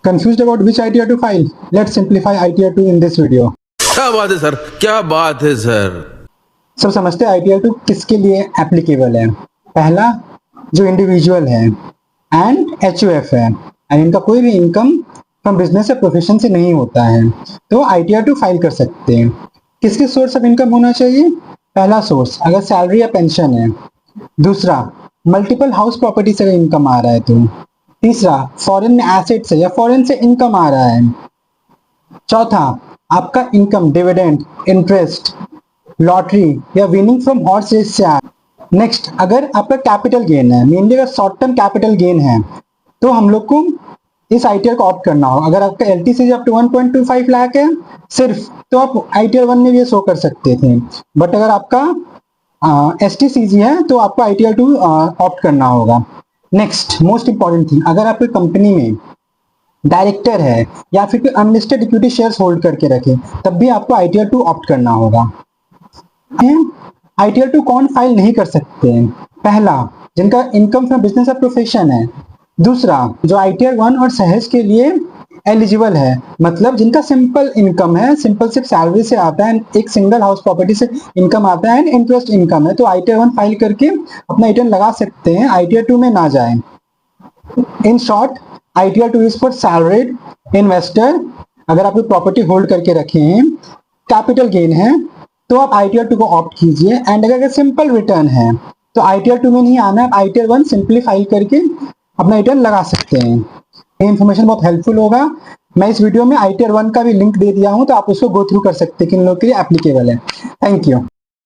Confused about which ITR to file? Let's simplify ITR 2 in this video. क्या बात है sir, क्या बात है सर। सब समझते हैं ITR 2 किसके लिए एप्लीकेबल है। पहला जो इंडिविजुअल है एंड HUF है एंड इनका कोई भी इनकम फ्रॉम बिजनेस या प्रोफेशन से नहीं होता है तो ITR 2 फाइल कर सकते हैं। किसके सोर्स ऑफ इनकम होना चाहिए? पहला सोर्स अगर सैलरी या पेंशन है, दूसरा मल्टीपल हाउस प्रॉपर्टी से इनकम आ रहा है तो, तीसरा फॉरेन में एसेट से या फॉरेन से इनकम आ रहा है, चौथा आपका इनकम डिविडेंड, इंटरेस्ट, लॉटरी या विनिंग फ्रॉम हॉर्स रेस से आ रहा है। नेक्स्ट अगर आपका कैपिटल गेन है, मेनली अगर शॉर्ट टर्म कैपिटल गेन है तो हम लोग को इस ITR को ऑप्ट करना होगा। अगर आपका LTC अप टू 1.25 लाख है सिर्फ तो आप ITR 1 में भी शो कर सकते थे, बट अगर आपका STCG है तो आपको ITR 2 ऑप्ट करना होगा। नेक्स्ट मोस्ट इंपॉर्टेंट थिंग, अगर आपकी कंपनी में डायरेक्टर है या फिर कोई अनलिस्टेड इक्विटी शेयर्स होल्ड करके रखे तब भी आपको ITR 2 ऑप्ट करना होगा। ITR 2 कौन फाइल नहीं कर सकते हैं? पहला जिनका इनकम फ्रॉम बिजनेस या प्रोफेशन है, दूसरा जो ITR 1 और सहज के लिए एलिजिबल है, मतलब जिनका सिंपल इनकम है, सिंपल सिर्फ सैलरी से आता है, एक सिंगल हाउस प्रॉपर्टी से इनकम आता है एंड इंटरेस्ट इनकम है तो ITR 1 फाइल करके अपना रिटर्न लगा सकते हैं, ITR 2 में ना जाए। In short ITR 2 is for salaried investor. अगर आप प्रॉपर्टी होल्ड करके रखे हैं, कैपिटल गेन है तो आप ITR 2 को ऑप्ट कीजिए एंड अगर सिंपल रिटर्न है तो ITR 2 में नहीं आना है, ITR 1 सिंपली फाइल करके अपना रिटर्न लगा सकते हैं। ये इन्फॉर्मेशन बहुत हेल्पफुल होगा। मैं इस वीडियो में ITR 1 का भी लिंक दे दिया हूं तो आप उसको गो थ्रू कर सकते हैं, किन लोगों के लिए एप्लीकेबल है। Thank you.